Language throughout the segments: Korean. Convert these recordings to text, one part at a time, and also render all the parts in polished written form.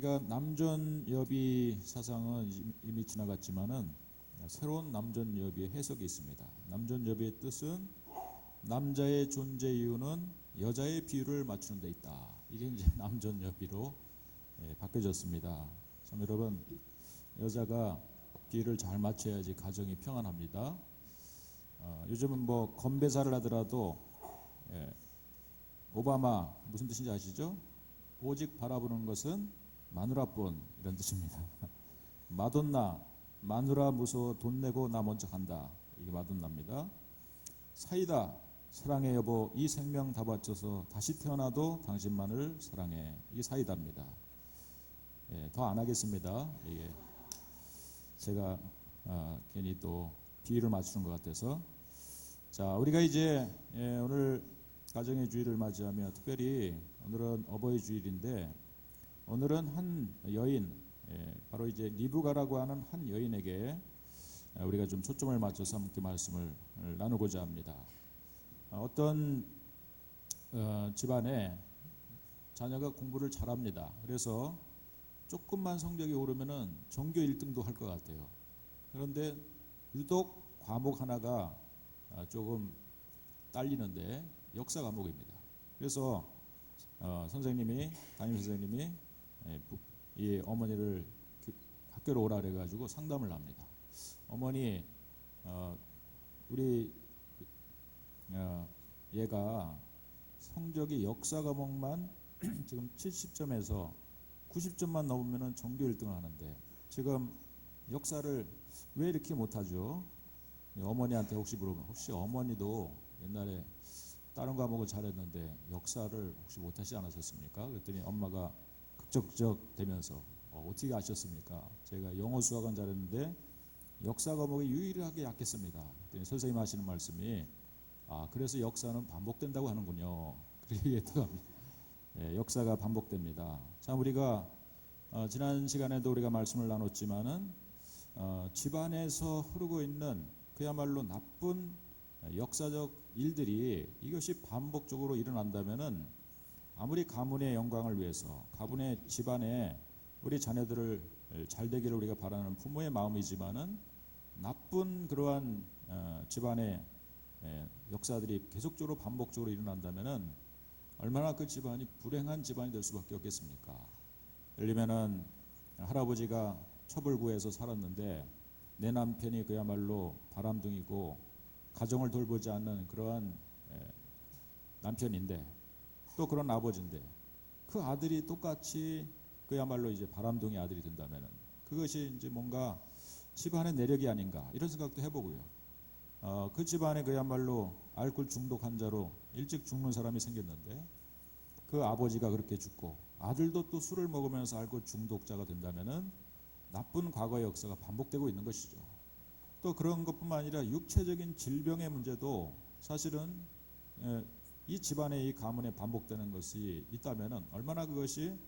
우리가 남존여비 사상은 이미 지나갔지만은 새로운 남존여비의 해석이 있습니다. 남존여비의 뜻은 남자의 존재 이유는 여자의 비율을 맞추는 데 있다. 이게 이제 남존여비로 바뀌어졌습니다. 참 여러분, 여자가 비율을 잘 맞춰야지 가정이 평안합니다. 요즘은 뭐 건배사를 하더라도 오바마 무슨 뜻인지 아시죠? 오직 바라보는 것은 마누라뿐, 이런 뜻입니다. 마돈나, 마누라 무서워 돈 내고 나 먼저 간다. 이게 마돈나입니다. 사이다, 사랑해 여보 이 생명 다 바쳐서 다시 태어나도 당신만을 사랑해. 이게 사이다입니다. 더 안 하겠습니다. 이게 제가 괜히 또 비율을 맞추는 것 같아서. 자, 우리가 이제 오늘 가정의 주일을 맞이하며 특별히 오늘은 어버이 주일인데, 오늘은 한 여인, 바로 이제 리브가라고 하는 한 여인에게 우리가 좀 초점을 맞춰서 함께 말씀을 나누고자 합니다. 어떤 집안에 자녀가 공부를 잘합니다. 그래서 조금만 성적이 오르면은 전교 1등도 할 것 같아요. 그런데 유독 과목 하나가 조금 딸리는데 역사 과목입니다. 그래서 담임 선생님이 이 어머니를 학교로 오라 그래가지고 상담을 합니다. 어머니, 우리 얘가 성적이 역사 과목만 지금 70점에서 90점만 넘으면 전교 1등을 하는데 지금 역사를 왜 이렇게 못하죠? 어머니한테 혹시 물어보면, 혹시 어머니도 옛날에 다른 과목을 잘했는데 역사를 혹시 못하지 않으셨습니까? 그랬더니 엄마가 극적극적 되면서 어떻게 아셨습니까? 제가 영어 수학은 잘했는데 역사 과목이 유일하게 약했습니다. 그랬더니 선생님 하시는 말씀이, 그래서 역사는 반복된다고 하는군요. 그렇게 얘기했더니 역사가 반복됩니다. 참, 우리가 지난 시간에도 우리가 말씀을 나눴지만은 집안에서 흐르고 있는 그야말로 나쁜 역사적 일들이 이것이 반복적으로 일어난다면은 아무리 가문의 영광을 위해서, 가문의 집안에 우리 자녀들을 잘 되기를 우리가 바라는 부모의 마음이지만은 나쁜 그러한 집안의 역사들이 계속적으로 반복적으로 일어난다면은 얼마나 그 집안이 불행한 집안이 될 수밖에 없겠습니까? 예를 들면은 할아버지가 처불구에서 살았는데 내 남편이 그야말로 바람둥이고 가정을 돌보지 않는 그러한 남편인데, 또 그런 아버지인데 그 아들이 똑같이 그야말로 이제 바람둥이 아들이 된다면은 그것이 이제 뭔가 집안의 내력이 아닌가, 이런 생각도 해보고요. 그 집안에 그야말로 알코올 중독 환자로 일찍 죽는 사람이 생겼는데 그 아버지가 그렇게 죽고 아들도 또 술을 먹으면서 알코올 중독자가 된다면은 나쁜 과거의 역사가 반복되고 있는 것이죠. 또 그런 것뿐만 아니라 육체적인 질병의 문제도 사실은 이 집안의 이 가문에 반복되는 것이 있다면은 얼마나 그것이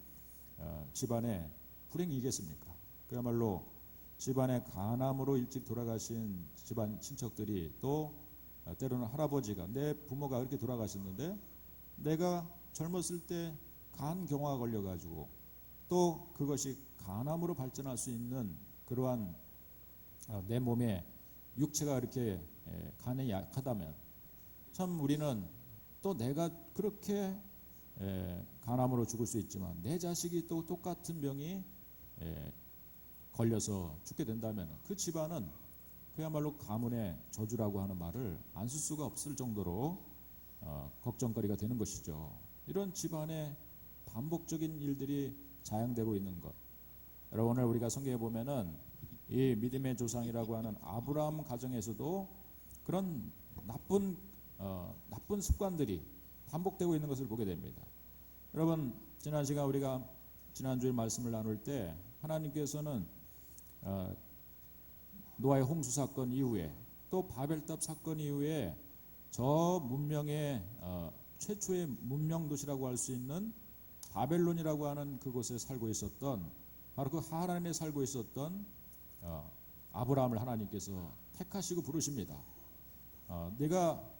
집안의 불행이겠습니까? 그야말로 집안의 간암으로 일찍 돌아가신 집안 친척들이, 또 때로는 할아버지가, 내 부모가 그렇게 돌아가셨는데 내가 젊었을 때 간경화가 걸려가지고 또 그것이 간암으로 발전할 수 있는 그러한 내 몸에 육체가 이렇게 간에 약하다면, 참 우리는 또 내가 그렇게 간암으로 죽을 수 있지만 내 자식이 또 똑같은 병이 걸려서 죽게 된다면 그 집안은 그야말로 가문의 저주라고 하는 말을 안 쓸 수가 없을 정도로 걱정거리가 되는 것이죠. 이런 집안의 반복적인 일들이 자행되고 있는 것, 여러분 오늘 우리가 성경에 보면은 이 믿음의 조상이라고 하는 아브라함 가정에서도 그런 나쁜 습관들이 반복되고 있는 것을 보게 됩니다. 여러분, 지난 시간 우리가 지난주에 말씀을 나눌 때 하나님께서는 노아의 홍수 사건 이후에 또 바벨탑 사건 이후에 저 문명의 최초의 문명 도시라고 할 수 있는 바벨론이라고 하는 그곳에 살고 있었던, 바로 그 하란에 살고 있었던 아브라함을 하나님께서 택하시고 부르십니다. 네가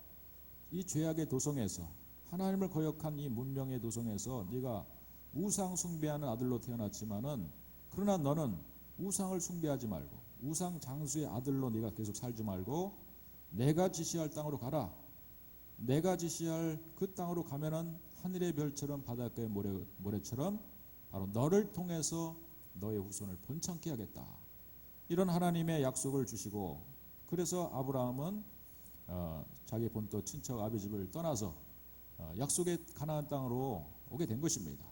이 죄악의 도성에서, 하나님을 거역한 이 문명의 도성에서 네가 우상 숭배하는 아들로 태어났지만은 그러나 너는 우상을 숭배하지 말고 우상 장수의 아들로 네가 계속 살지 말고 내가 지시할 땅으로 가라. 내가 지시할 그 땅으로 가면은 하늘의 별처럼 바닷가의 모래처럼 바로 너를 통해서 너의 후손을 번창케 하겠다. 이런 하나님의 약속을 주시고 그래서 아브라함은 자기 본토 친척 아비 집을 떠나서 약속의 가나안 땅으로 오게 된 것입니다.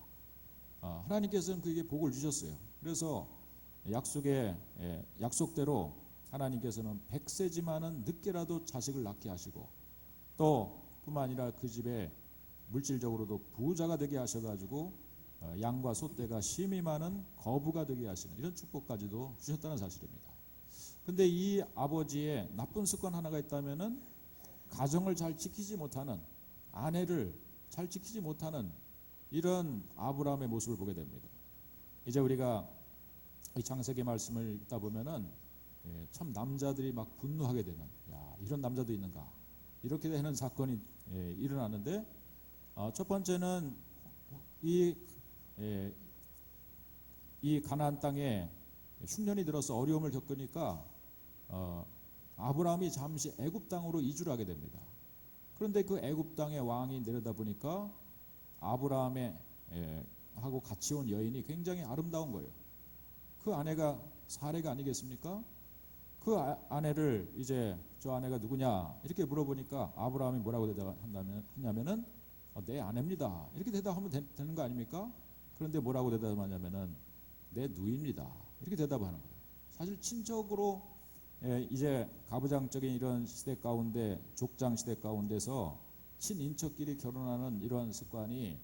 하나님께서는 그에게 복을 주셨어요. 그래서 약속대로 하나님께서는 100세지만은 늦게라도 자식을 낳게 하시고 또 뿐만 아니라 그 집에 물질적으로도 부자가 되게 하셔가지고 양과 소떼가 심히 많은 거부가 되게 하시는 이런 축복까지도 주셨다는 사실입니다. 근데 이 아버지의 나쁜 습관 하나가 있다면은 가정을 잘 지키지 못하는 아내를 잘 지키지 못하는 이런 아브라함의 모습을 보게 됩니다. 이제 우리가 이 창세기 말씀을 읽다 보면은 참 남자들이 막 분노하게 되는 야 이런 남자도 있는가 이렇게 되는 사건이 일어나는데 첫 번째는 이 가나안 땅에 흉년이 들어서 어려움을 겪으니까 아브라함이 잠시 애굽 땅으로 이주를 하게 됩니다. 그런데 그 애굽 땅의 왕이 내려다 보니까 아브라함의 하고 같이 온 여인이 굉장히 아름다운 거예요. 그 아내가 사레가 아니겠습니까? 그 아내를 이제 저 아내가 누구냐 이렇게 물어보니까 아브라함이 뭐라고 대답하냐면은 내 아내입니다. 이렇게 대답하면 되는 거 아닙니까? 그런데 뭐라고 대답하냐면은 내 누이입니다. 이렇게 대답하는 거예요. 사실 친척으로 이제 가부장적인 이런 시대 가운데 족장 시대 가운데서 친인척끼리 결혼하는 이러한 습관이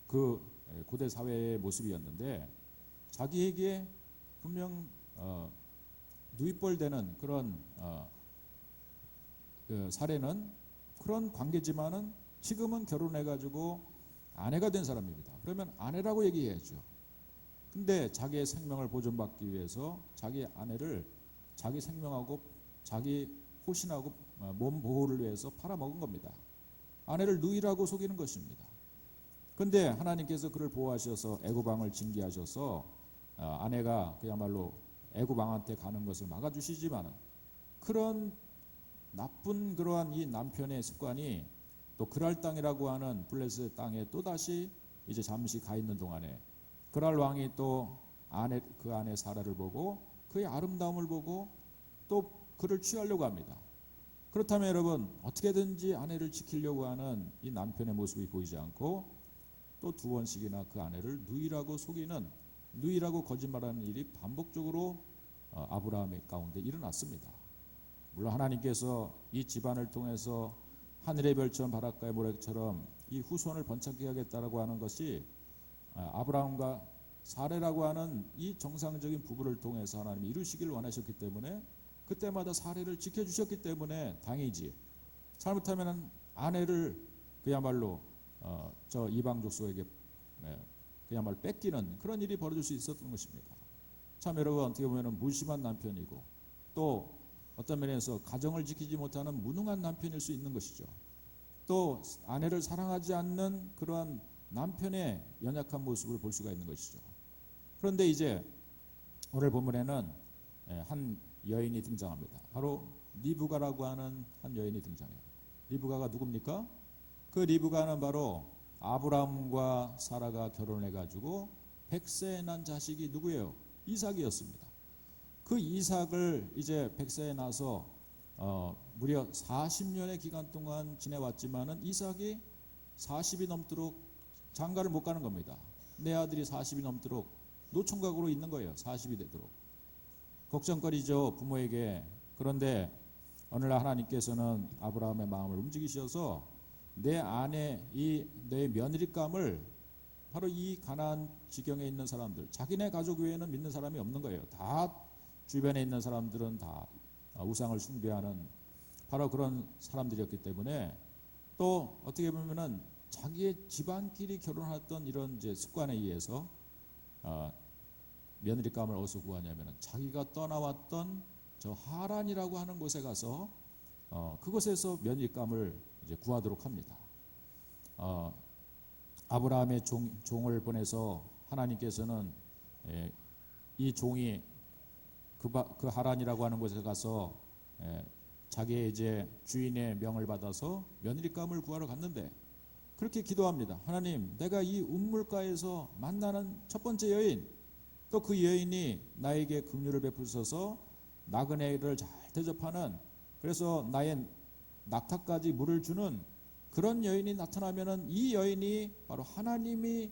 그 고대 사회의 모습이었는데 자기에게 분명 누이뻘되는 그런 그 사례는 그런 관계지만은 지금은 결혼해가지고 아내가 된 사람입니다. 그러면 아내라고 얘기해야죠. 근데 자기의 생명을 보존받기 위해서 자기 아내를 자기 생명하고 자기 호신하고 몸 보호를 위해서 팔아먹은 겁니다. 아내를 누이라고 속이는 것입니다. 근데 하나님께서 그를 보호하셔서 애굽 왕을 징계하셔서 아내가 그야말로 애굽 왕한테 가는 것을 막아주시지만은 그런 나쁜 그러한 이 남편의 습관이 또 그랄 땅이라고 하는 블레셋 땅에 또 다시 이제 잠시 가 있는 동안에 그랄 왕이 또 그 아내 사라를 보고 그의 아름다움을 보고 또 그를 취하려고 합니다. 그렇다면 여러분 어떻게든지 아내를 지키려고 하는 이 남편의 모습이 보이지 않고 또 두 번씩이나 그 아내를 누이라고 속이는 누이라고 거짓말하는 일이 반복적으로 아브라함의 가운데 일어났습니다. 물론 하나님께서 이 집안을 통해서 하늘의 별처럼 바닷가의 모래처럼 이 후손을 번창케 하겠다라고 하는 것이 아브라함과 사레라고 하는 이 정상적인 부부를 통해서 하나님이 이루시기를 원하셨기 때문에 그때마다 사레를 지켜주셨기 때문에 당이지 잘못하면 아내를 그야말로 저 이방 족속에게 그야말로 뺏기는 그런 일이 벌어질 수 있었던 것입니다. 참 여러분 어떻게 보면 무심한 남편이고 또 어떤 면에서 가정을 지키지 못하는 무능한 남편일 수 있는 것이죠. 또 아내를 사랑하지 않는 그러한 남편의 연약한 모습을 볼 수가 있는 것이죠. 그런데 이제 오늘 본문에는 한 여인이 등장합니다. 바로 리브가라고 하는 한 여인이 등장해요. 리브가가 누굽니까? 그 리브가는 바로 아브라함과 사라가 결혼해가지고 100세에 난 자식이 누구예요? 이삭이었습니다. 그 이삭을 이제 100세에 나서 무려 40년의 기간 동안 지내왔지만은 이삭이 40이 넘도록 장가를 못 가는 겁니다. 내 아들이 40이 넘도록 노총각으로 있는 거예요. 40이 되도록. 걱정거리죠, 부모에게. 그런데 오늘날 하나님께서는 아브라함의 마음을 움직이셔서 내 아내 내 며느리감을 바로 이 가나안 지경에 있는 사람들, 자기네 가족 외에는 믿는 사람이 없는 거예요. 다 주변에 있는 사람들은 다 우상을 숭배하는 바로 그런 사람들이었기 때문에 또 어떻게 보면은 자기의 집안끼리 결혼했던 이런 이제 습관에 의해서 며느리감을 어디서 구하냐면은 자기가 떠나왔던 저 하란이라고 하는 곳에 가서 그곳에서 며느리감을 이제 구하도록 합니다. 아브라함의 종을 보내서 하나님께서는 이 종이 그 하란이라고 하는 곳에 가서 자기의 이제 주인의 명을 받아서 며느리감을 구하러 갔는데 그렇게 기도합니다. 하나님, 내가 이 우물가에서 만나는 첫 번째 여인, 또 그 여인이 나에게 긍휼을 베푸셔서 나그네를 잘 대접하는, 그래서 나의 낙타까지 물을 주는 그런 여인이 나타나면은 이 여인이 바로 하나님이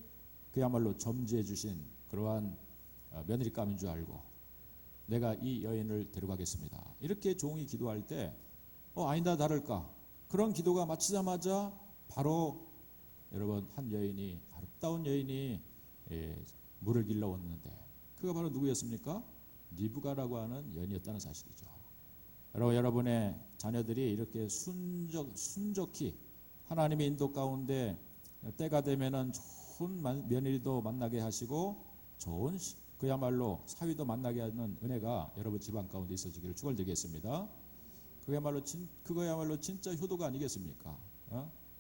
그야말로 점지해 주신 그러한 며느리감인 줄 알고 내가 이 여인을 데려가겠습니다. 이렇게 종이 기도할 때 아니다 다를까 그런 기도가 마치자마자 바로 여러분 한 여인이, 아름다운 여인이 물을 길러 왔는데 그가 바로 누구였습니까? 리브가라고 하는 여인이었다는 사실이죠. 여러분의 자녀들이 이렇게 순적히 하나님의 인도 가운데 때가 되면은 좋은 며느리도 만나게 하시고 좋은 그야말로 사위도 만나게 하는 은혜가 여러분 집안 가운데 있어지기를 축원드리겠습니다. 그거야말로 진짜 효도가 아니겠습니까?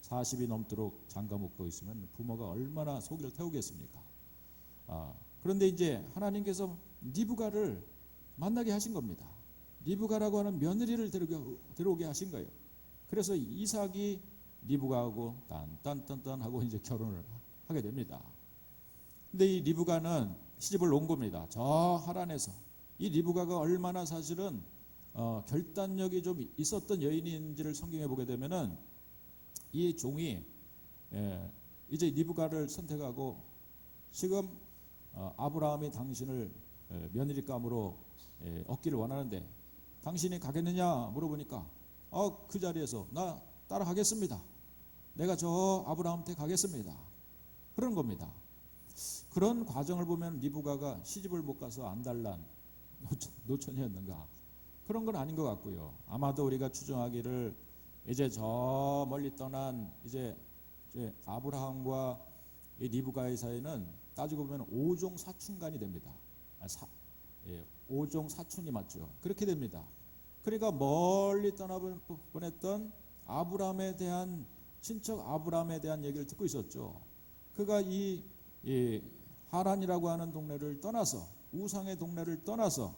40이 넘도록 장가 묶고 있으면 부모가 얼마나 속을 태우겠습니까? 그런데 이제 하나님께서 리브가를 만나게 하신 겁니다. 리브가라고 하는 며느리를 데려오게 하신 거예요. 그래서 이삭이 리브가하고 딴딴딴딴 하고 이제 결혼을 하게 됩니다. 근데 이 리브가는 시집을 온 겁니다. 저 하란에서. 이 리브가가 얼마나 사실은 결단력이 좀 있었던 여인인지를 성경에 보게 되면은 이 종이 이제 리브가를 선택하고 지금 아브라함이 당신을 며느리감으로 얻기를 원하는데 당신이 가겠느냐 물어보니까 그 자리에서 나 따라가겠습니다. 내가 저 아브라함한테 가겠습니다. 그런 겁니다. 그런 과정을 보면 리브가가 시집을 못 가서 안달난 노처녀였는가? 그런 건 아닌 것 같고요. 아마도 우리가 추정하기를 이제 저 멀리 떠난 이제 아브라함과 이 리브가의 사이는 따지고 보면 5종 사춘간이 됩니다. 5종 사춘이 맞죠. 그렇게 됩니다. 그러니까 멀리 떠나보냈던 아브라함에 대한 친척 아브라함에 대한 얘기를 듣고 있었죠. 그가 이 하란이라고 하는 동네를 떠나서 우상의 동네를 떠나서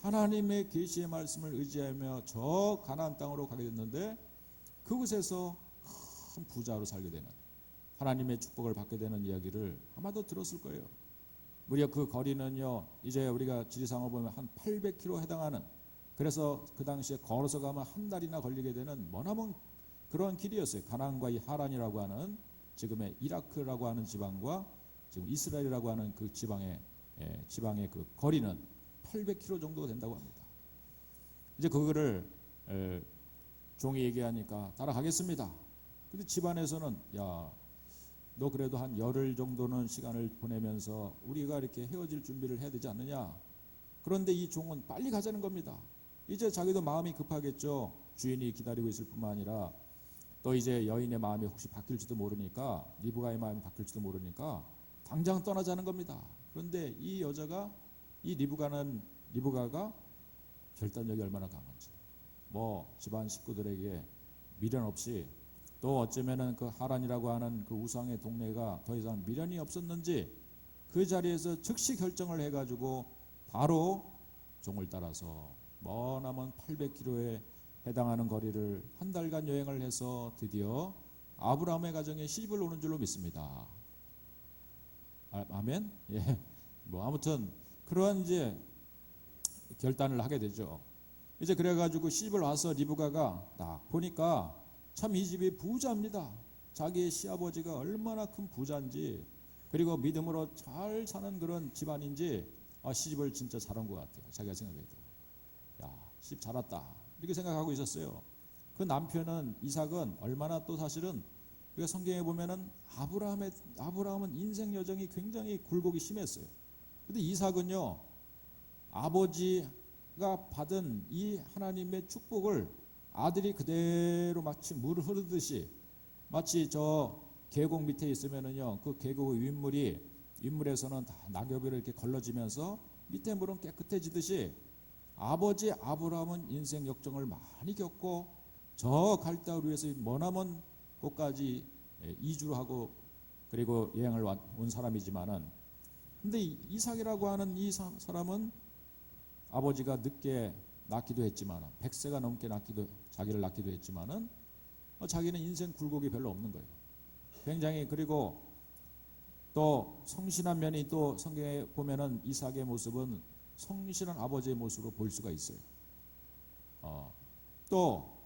하나님의 계시의 말씀을 의지하며 저 가나안 땅으로 가게 됐는데 그곳에서 큰 부자로 살게 되는 하나님의 축복을 받게 되는 이야기를 아마도 들었을 거예요. 무려 그 거리는요 이제 우리가 지리상으로 보면 한 800km 해당하는, 그래서 그 당시에 걸어서 가면 한 달이나 걸리게 되는 머나먼 그런 길이었어요. 가나안과 이 하란이라고 하는 지금의 이라크라고 하는 지방과 지금 이스라엘이라고 하는 그 지방의 그 거리는 800km 정도 된다고 합니다. 이제 그거를 종이 얘기하니까 따라가겠습니다. 근데 집안에서는 야, 너 그래도 한 열흘 정도는 시간을 보내면서 우리가 이렇게 헤어질 준비를 해야 되지 않느냐. 그런데 이 종은 빨리 가자는 겁니다. 이제 자기도 마음이 급하겠죠. 주인이 기다리고 있을 뿐만 아니라 또 이제 여인의 마음이 혹시 바뀔지도 모르니까, 리브가의 마음이 바뀔지도 모르니까 당장 떠나자는 겁니다. 그런데 이 여자가, 이 리브가가 결단력이 얼마나 강한지, 집안 식구들에게 미련 없이, 또 어쩌면은 그 하란이라고 하는 그 우상의 동네가 더 이상 미련이 없었는지 그 자리에서 즉시 결정을 해가지고 바로 종을 따라서 머나먼 800km에 해당하는 거리를 한 달간 여행을 해서 드디어 아브라함의 가정에 시집을 오는 줄로 믿습니다. 아멘? 예. 아무튼 그러한 이제 결단을 하게 되죠. 이제 그래가지고 시집을 와서 리브가가 딱 보니까 참 이 집이 부자입니다. 자기의 시아버지가 얼마나 큰 부자인지, 그리고 믿음으로 잘 사는 그런 집안인지 시집을 진짜 잘한 것 같아요. 자기가 생각해도 야, 시집 잘 왔다 이렇게 생각하고 있었어요. 그 남편은 이삭은 얼마나 또 사실은 우리가 성경에 보면은 아브라함은 인생 여정이 굉장히 굴곡이 심했어요. 근데 이삭은요 아버지가 받은 이 하나님의 축복을 아들이 그대로 마치 물 흐르듯이, 마치 저 계곡 밑에 있으면은요 그 계곡의 윗물에서는 다 낙엽이 이렇게 걸러지면서 밑에 물은 깨끗해지듯이 아버지 아브라함은 인생 역정을 많이 겪고 저 갈대아루에서 머나먼 곳까지 이주를 하고 그리고 여행을 온 사람이지만은, 근데 이삭이라고 하는 이 사람은 아버지가 늦게 낳기도 했지만 100세가 넘게 자기를 낳기도 했지만은 자기는 인생 굴곡이 별로 없는 거예요. 굉장히, 그리고 또 성실한 면이, 또 성경에 보면은 이삭의 모습은 성실한 아버지의 모습으로 볼 수가 있어요. 또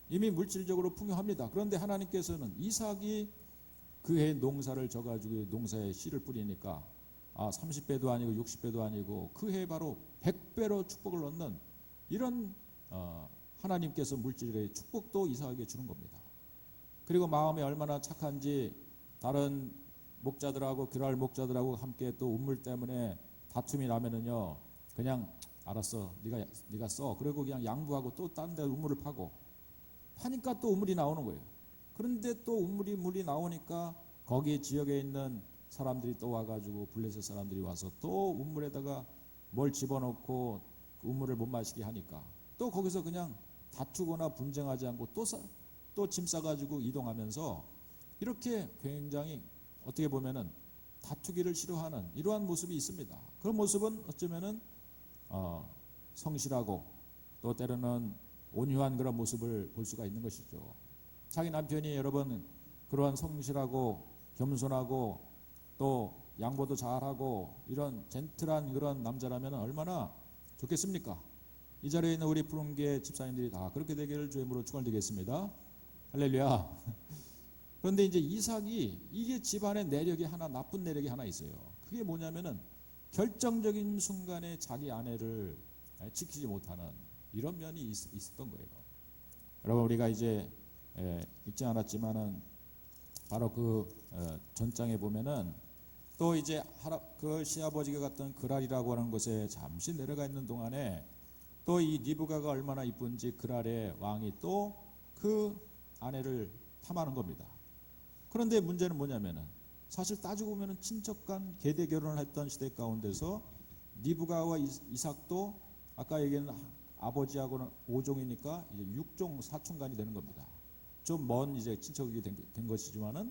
이미 물질적으로 풍요합니다. 그런데 하나님께서는 이삭이 그해 농사를 져가지고 농사에 씨를 뿌리니까 30배도 아니고 60배도 아니고 그해 바로 100배로 축복을 얻는 이런 하나님께서 물질의 축복도 이삭에게 주는 겁니다. 그리고 마음이 얼마나 착한지, 다른 목자들하고 그랄 목자들하고 함께 또 우물 때문에 다툼이 나면은요, 그냥 알았어, 네가 써. 그리고 그냥 양보하고 또 다른 데 우물을 파니까 또 우물이 나오는 거예요. 그런데 또 물이 나오니까 거기 지역에 있는 사람들이 또 와가지고, 블레셋 사람들이 와서 또 우물에다가 뭘 집어넣고 그 우물을 못 마시게 하니까 또 거기서 그냥 다투거나 분쟁하지 않고 또 짐 싸가지고 이동하면서 이렇게 굉장히 어떻게 보면은 다투기를 싫어하는 이러한 모습이 있습니다. 그런 모습은 어쩌면은 성실하고 또 때로는 온유한 그런 모습을 볼 수가 있는 것이죠. 자기 남편이 여러분 그러한 성실하고 겸손하고 또 양보도 잘하고 이런 젠틀한 그런 남자라면 얼마나 좋겠습니까? 이 자리에 있는 우리 푸른교회 집사님들이 다 그렇게 되기를 주의 이름으로 축원드리겠습니다. 할렐루야. 그런데 이제 이삭이, 이게 집안의 내력이 하나, 나쁜 내력이 하나 있어요. 그게 뭐냐면은 결정적인 순간에 자기 아내를 지키지 못하는 이런 면이 있었던 거예요. 여러분, 우리가 이제 읽지 않았지만은 바로 그 전장에 보면은 또 이제 그 시아버지가 갔던 그랄이라고 하는 곳에 잠시 내려가 있는 동안에 또 이 리브가가 얼마나 이쁜지 그랄의 왕이 또 그 아내를 탐하는 겁니다. 그런데 문제는 뭐냐면은 사실 따지고 보면은 친척 간 계대 결혼을 했던 시대 가운데서 리브가와 이삭도 아까 얘기한 아버지하고는 5종이니까 이제 6종 사촌간이 되는 겁니다. 좀 먼 이제 친척이게 된 것이지만은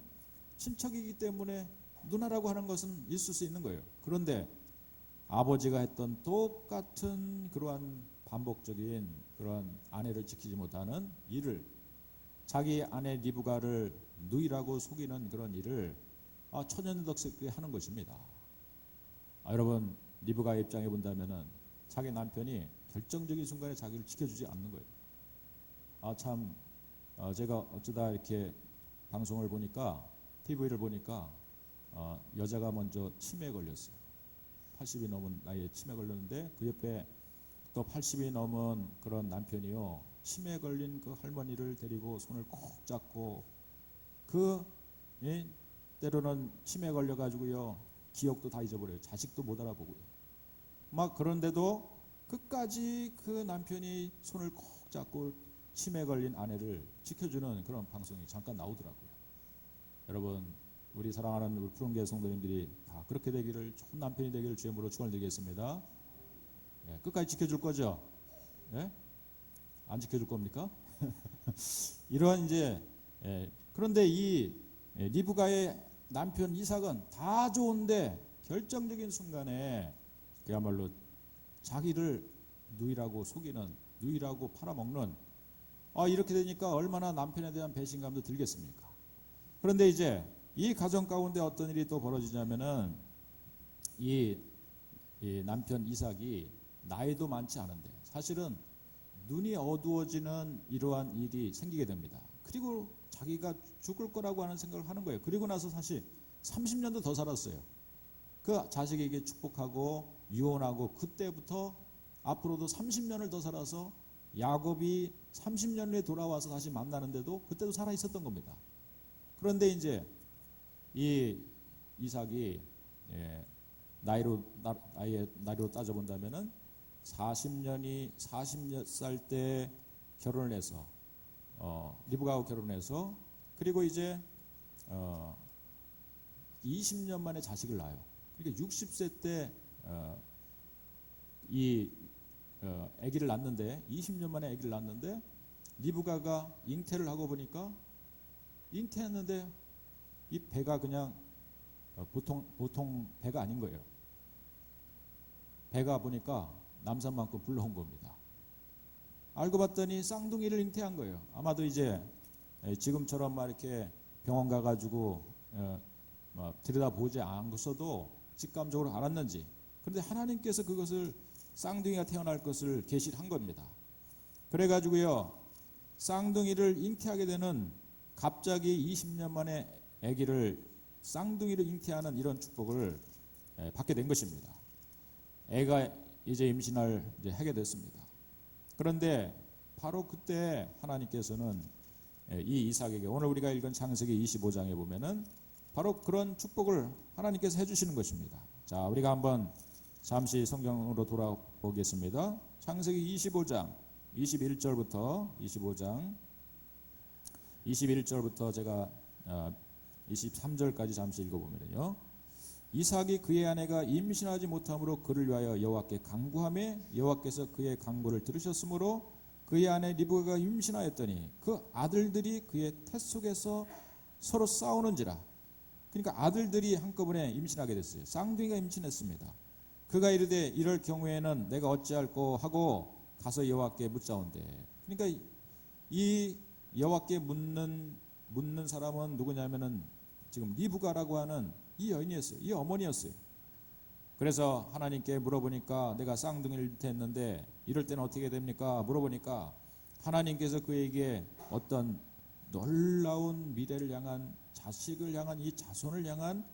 친척이기 때문에 누나라고 하는 것은 있을 수 있는 거예요. 그런데 아버지가 했던 똑같은 그러한 반복적인 그러한 아내를 지키지 못하는 일을, 자기 아내 리브가를 누이라고 속이는 그런 일을 천연덕스럽게 하는 것입니다. 여러분, 리브가의 입장에 본다면은 자기 남편이 결정적인 순간에 자기를 지켜주지 않는 거예요. 참 제가 어쩌다 이렇게 방송을 보니까, TV를 보니까 여자가 먼저 치매에 걸렸어요. 80이 넘은 나이에 치매에 걸렸는데 그 옆에 또 80이 넘은 그런 남편이요, 치매에 걸린 그 할머니를 데리고 손을 꼭 잡고, 때로는 치매에 걸려가지고요 기억도 다 잊어버려요. 자식도 못 알아보고요. 막 그런데도 끝까지 그 남편이 손을 꼭 잡고 치매에 걸린 아내를 지켜주는 그런 방송이 잠깐 나오더라고요. 여러분, 우리 사랑하는 우리 푸른교회 성도님들이 다 그렇게 되기를, 좋은 남편이 되기를 주의 이름으로 축원드리겠습니다. 끝까지 지켜줄 거죠? 안 지켜줄 겁니까? 이러한 이제 그런데 이 리브가의 남편 이삭은 다 좋은데 결정적인 순간에 그야말로 자기를 누이라고 속이는, 누이라고 팔아먹는, 이렇게 되니까 얼마나 남편에 대한 배신감도 들겠습니까? 그런데 이제 이 가정 가운데 어떤 일이 또 벌어지냐면은 이 남편 이삭이 나이도 많지 않은데 사실은 눈이 어두워지는 이러한 일이 생기게 됩니다. 그리고 자기가 죽을 거라고 하는 생각을 하는 거예요. 그리고 나서 사실 30년도 더 살았어요. 그 자식에게 축복하고 유언하고, 그때부터 앞으로도 30년을 더 살아서 야곱이 30년 후에 돌아와서 다시 만나는데도 그때도 살아 있었던 겁니다. 그런데 이제 이 이삭이 나이로 따져본다면은 40살 때 결혼을 해서 리브가하고 결혼해서, 그리고 이제 20년 만에 자식을 낳아요. 그러니까 60세 때 아기를 낳는데, 20년 만에 아기를 낳는데, 리브가가 잉태를 하고 보니까, 잉태했는데 이 배가 그냥 보통 배가 아닌 거예요. 배가 보니까 남산만큼 불러온 겁니다. 알고 봤더니 쌍둥이를 잉태한 거예요. 아마도 이제 지금처럼 막 이렇게 병원 가가지고 들여다보지 않고서도 직감적으로 알았는지, 그런데 하나님께서 그것을 쌍둥이가 태어날 것을 계시를 한 겁니다. 그래가지고요, 쌍둥이를 잉태하게 되는, 갑자기 20년 만에 아기를 쌍둥이를 잉태하는 이런 축복을 받게 된 것입니다. 애가 이제 임신을 이제 하게 됐습니다. 그런데 바로 그때 하나님께서는 이 이삭에게, 오늘 우리가 읽은 창세기 25장에 보면은 바로 그런 축복을 하나님께서 해주시는 것입니다. 자, 우리가 한번 잠시 성경으로 돌아보겠습니다. 창세기 25장 21절부터 21절부터 제가 23절까지 잠시 읽어보면요, 이삭이 그의 아내가 임신하지 못함으로 그를 위하여 여호와께 간구하매 여호와께서 그의 간구를 들으셨으므로 그의 아내 리브가가 임신하였더니 그 아들들이 그의 태 속에서 서로 싸우는지라. 그러니까 아들들이 한꺼번에 임신하게 됐어요. 쌍둥이가 임신했습니다. 그가 이르되 이럴 경우에는 내가 어찌할꼬 하고 가서 여호와께 묻자온대. 그러니까 이 여호와께 묻는 사람은 누구냐면은 지금 리브가라고 하는 이 여인이었어요. 이 어머니였어요. 그래서 하나님께 물어보니까 내가 쌍둥이를 잉태했는데 이럴 때는 어떻게 됩니까? 물어보니까 하나님께서 그에게 어떤 놀라운 미래를 향한, 자식을 향한, 이 자손을 향한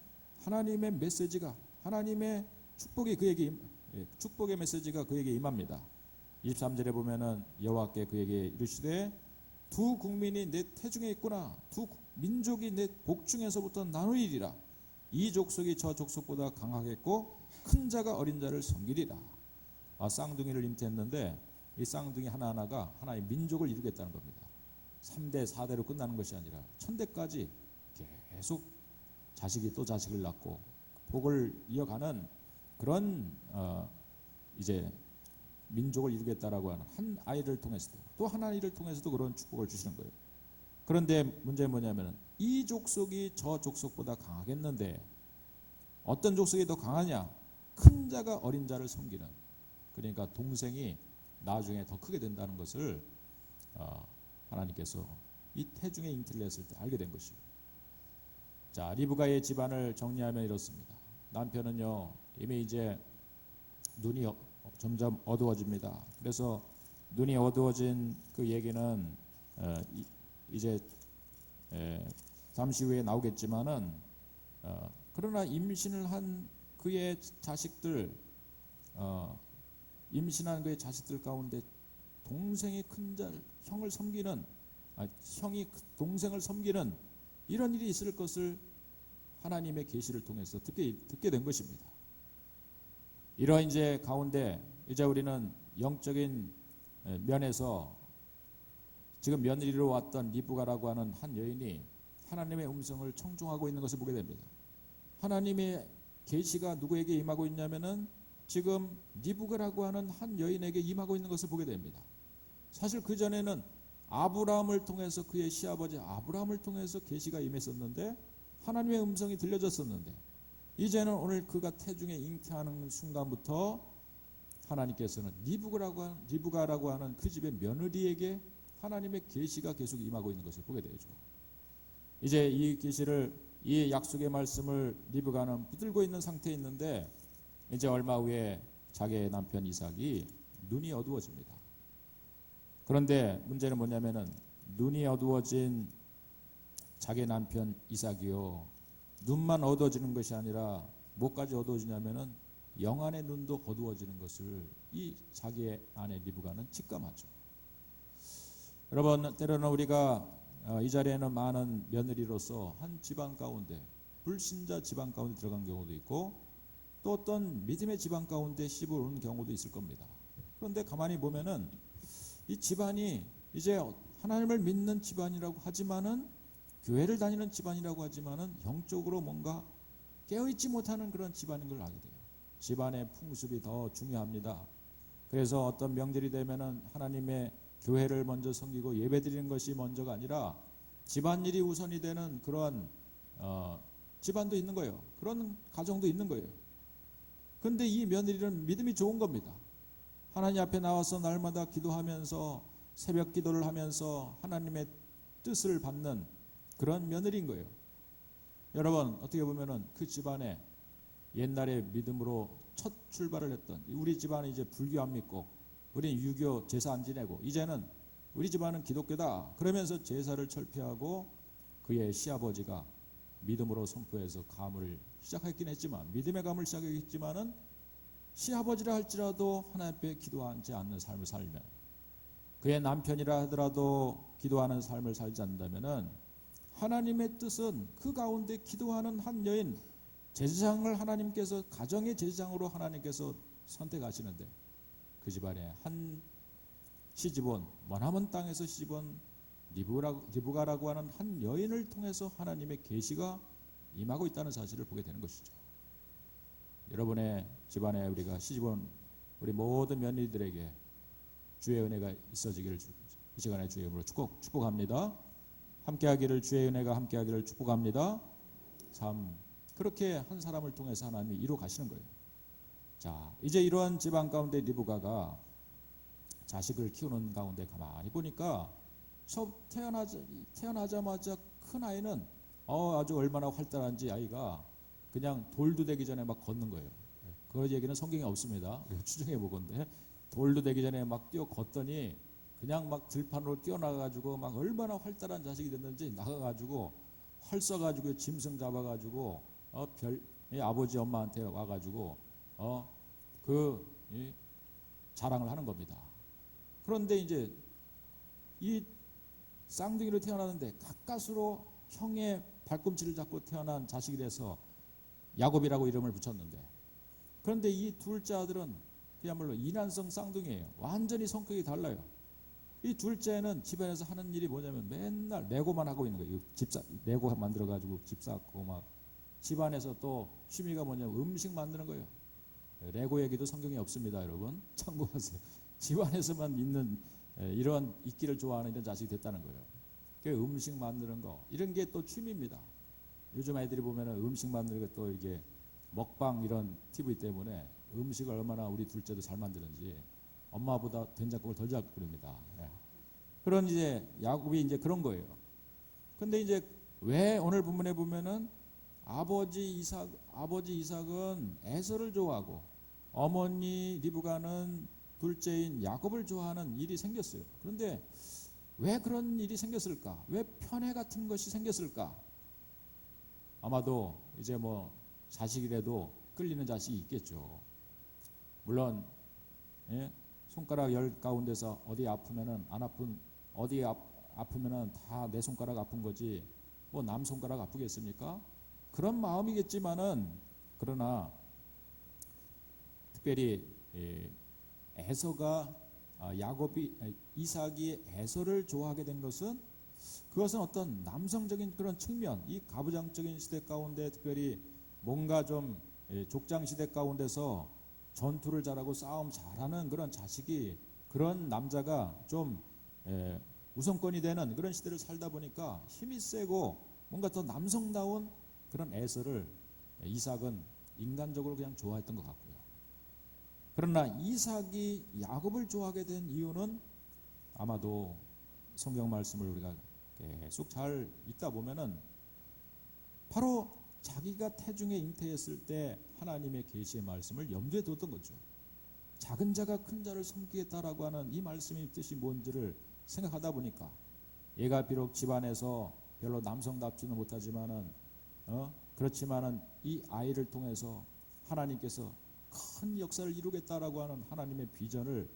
하나님의 메시지가, 하나님의 축복이 그에게, 축복의 메시지가 그에게 임합니다. 23절에 보면은 여호와께 그에게 이르시되 두 국민이 내 태중에 있구나. 두 민족이 내 복중에서부터 나누리라. 이 족속이 저 족속보다 강하겠고 큰 자가 어린 자를 섬기리라. 쌍둥이를 잉태했는데 이 쌍둥이 하나하나가 하나의 민족을 이루겠다는 겁니다. 3대 4대로 끝나는 것이 아니라 1000대까지 계속 자식이 또 자식을 낳고 복을 이어가는 그런 이제 민족을 이루겠다라고 하는 한 아이를 통해서도, 또 한 아이를 통해서도 그런 축복을 주시는 거예요. 그런데 문제는 뭐냐면 이 족속이 저 족속보다 강하겠는데 어떤 족속이 더 강하냐? 큰 자가 어린 자를 섬기는, 그러니까 동생이 나중에 더 크게 된다는 것을 하나님께서 이 태중에 잉태를 했을 때 알게 된 것이에요. 자, 리브가의 집안을 정리하면 이렇습니다. 남편은요 이미 이제 눈이 점점 어두워집니다. 그래서 눈이 어두워진 그 얘기는 이제 잠시 후에 나오겠지만은 그러나 임신을 한 그의 자식들, 임신한 그의 자식들 가운데 동생이 큰 자, 형을 섬기는, 형이 동생을 섬기는 이런 일이 있을 것을 하나님의 계시를 통해서 듣게 된 것입니다. 이런 이제 가운데 이제 우리는 영적인 면에서 지금 며느리로 왔던 리브가라고 하는 한 여인이 하나님의 음성을 청중하고 있는 것을 보게 됩니다. 하나님의 계시가 누구에게 임하고 있냐면은 지금 리브가라고 하는 한 여인에게 임하고 있는 것을 보게 됩니다. 사실 그 전에는 아브라함을 통해서, 그의 시아버지 아브라함을 통해서 계시가 임했었는데, 하나님의 음성이 들려졌었는데, 이제는 오늘 그가 태중에 잉태하는 순간부터 하나님께서는 리브가라고 하는 그 집의 며느리에게 하나님의 계시가 계속 임하고 있는 것을 보게 되죠. 이제 이 계시를, 이 약속의 말씀을 리브가는 붙들고 있는 상태에 있는데, 이제 얼마 후에 자기의 남편 이삭이 눈이 어두워집니다. 그런데 문제는 뭐냐면은 눈이 어두워진 자기 남편 이삭이요, 눈만 어두워지는 것이 아니라 뭐까지 어두워지냐면은 영안의 눈도 어두워지는 것을 이 자기의 아내 리브가는 직감하죠. 여러분, 때로는 우리가 이 자리에는 많은 며느리로서 한 집안 가운데, 불신자 집안 가운데 들어간 경우도 있고 또 어떤 믿음의 집안 가운데 씹어 오는 경우도 있을 겁니다. 그런데 가만히 보면은 이 집안이 이제 하나님을 믿는 집안이라고 하지만은, 교회를 다니는 집안이라고 하지만은 영적으로 뭔가 깨어있지 못하는 그런 집안인 걸 알게 돼요. 집안의 풍습이 더 중요합니다. 그래서 어떤 명절이 되면은 하나님의 교회를 먼저 섬기고 예배드리는 것이 먼저가 아니라 집안일이 우선이 되는 그런 집안도 있는 거예요. 그런 가정도 있는 거예요. 그런데 이 며느리는 믿음이 좋은 겁니다. 하나님 앞에 나와서 날마다 기도하면서 새벽 기도를 하면서 하나님의 뜻을 받는 그런 며느리인 거예요. 여러분, 어떻게 보면은 그 집안에 옛날에 믿음으로 첫 출발을 했던, 우리 집안은 이제 불교 안 믿고 우리는 유교 제사 안 지내고 이제는 우리 집안은 기독교다 그러면서 제사를 철폐하고 그의 시아버지가 믿음으로 선포해서 감을 시작했긴 했지만, 믿음의 감을 시작했지만은 시아버지라 할지라도 하나님 앞에 기도하지 않는 삶을 살면, 그의 남편이라 하더라도 기도하는 삶을 살지 않는다면은 하나님의 뜻은 그 가운데 기도하는 한 여인, 제사장을 하나님께서 가정의 제사장으로 하나님께서 선택하시는데, 그 집안에 한 시집온, 머나먼 땅에서 시집온 리브가라고 하는 한 여인을 통해서 하나님의 계시가 임하고 있다는 사실을 보게 되는 것이죠. 여러분의 집안에 우리가 시집온 우리 모든 며느리들에게 주의 은혜가 있어지기를 이 시간에 주의 이름으로 축복합니다. 함께하기를, 주의 은혜가 함께하기를 축복합니다. 참 그렇게 한 사람을 통해서 하나님이 이루어 가시는 거예요. 자, 이제 이러한 집안 가운데 리브가가 자식을 키우는 가운데 가만히 보니까 태어나자마자 큰 아이는 아주 얼마나 활달한지 아이가 그냥 돌도 되기 전에 막 걷는 거예요. 그 얘기는 성경에 없습니다. 우리가 추정해 보건데, 돌도 되기 전에 막 뛰어 걷더니 그냥 막 들판으로 뛰어나가지고 막 얼마나 활달한 자식이 됐는지 나가가지고 활 쏴가지고 짐승 잡아가지고 아버지 엄마한테 와가지고 자랑을 하는 겁니다. 그런데 이제 이 쌍둥이로 태어나는데 가까스로 형의 발꿈치를 잡고 태어난 자식이라서 야곱이라고 이름을 붙였는데, 그런데 이 둘째 아들은 그야말로 이난성 쌍둥이에요. 완전히 성격이 달라요. 이 둘째는 집안에서 하는 일이 뭐냐면 맨날 레고만 하고 있는 거예요. 레고 만들어가지고 집 쌓고 막, 집안에서 또 취미가 뭐냐면 음식 만드는 거예요. 레고 얘기도 성경에 없습니다, 여러분. 참고하세요. 집안에서만 있는 이런 있기를 좋아하는 이런 자식이 됐다는 거예요. 그 음식 만드는 거, 이런 게 또 취미입니다. 요즘 아이들이 보면은 음식 만드는 게 또 이게 먹방 이런 TV 때문에 음식을 얼마나 우리 둘째도 잘 만드는지 엄마보다 된장국을 덜 잘 끓입니다. 그런 이제 야곱이 이제 그런 거예요. 근데 이제 왜 오늘 본문에 보면은 아버지 이삭은 에서를 좋아하고 어머니 리브가는 둘째인 야곱을 좋아하는 일이 생겼어요. 그런데 왜 그런 일이 생겼을까? 왜 편애 같은 것이 생겼을까? 아마도 이제 뭐 자식이라도 끌리는 자식이 있겠죠. 물론 손가락 10 가운데서 어디 아프면은 아프면은 다 내 손가락 아픈 거지 뭐 남 손가락 아프겠습니까? 그런 마음이겠지만은, 그러나 특별히 에서가 이삭이 에서를 좋아하게 된 것은, 그것은 어떤 남성적인 그런 측면, 이 가부장적인 시대 가운데 특별히 뭔가 좀 족장 시대 가운데서 전투를 잘하고 싸움 잘하는 그런 자식이, 그런 남자가 좀 우선권이 되는 그런 시대를 살다 보니까 힘이 세고 뭔가 더 남성다운 그런 에서를 이삭은 인간적으로 그냥 좋아했던 것 같고요. 그러나 이삭이 야곱을 좋아하게 된 이유는 아마도 성경 말씀을 우리가 계속 잘 읽다 보면은 바로 자기가 태중에 잉태했을 때 하나님의 계시의 말씀을 염두에 뒀던 거죠. 작은 자가 큰 자를 섬기겠다라고 하는 이 말씀의 뜻이 뭔지를 생각하다 보니까, 얘가 비록 집안에서 별로 남성답지는 못하지만은 그렇지만은 이 아이를 통해서 하나님께서 큰 역사를 이루겠다라고 하는 하나님의 비전을,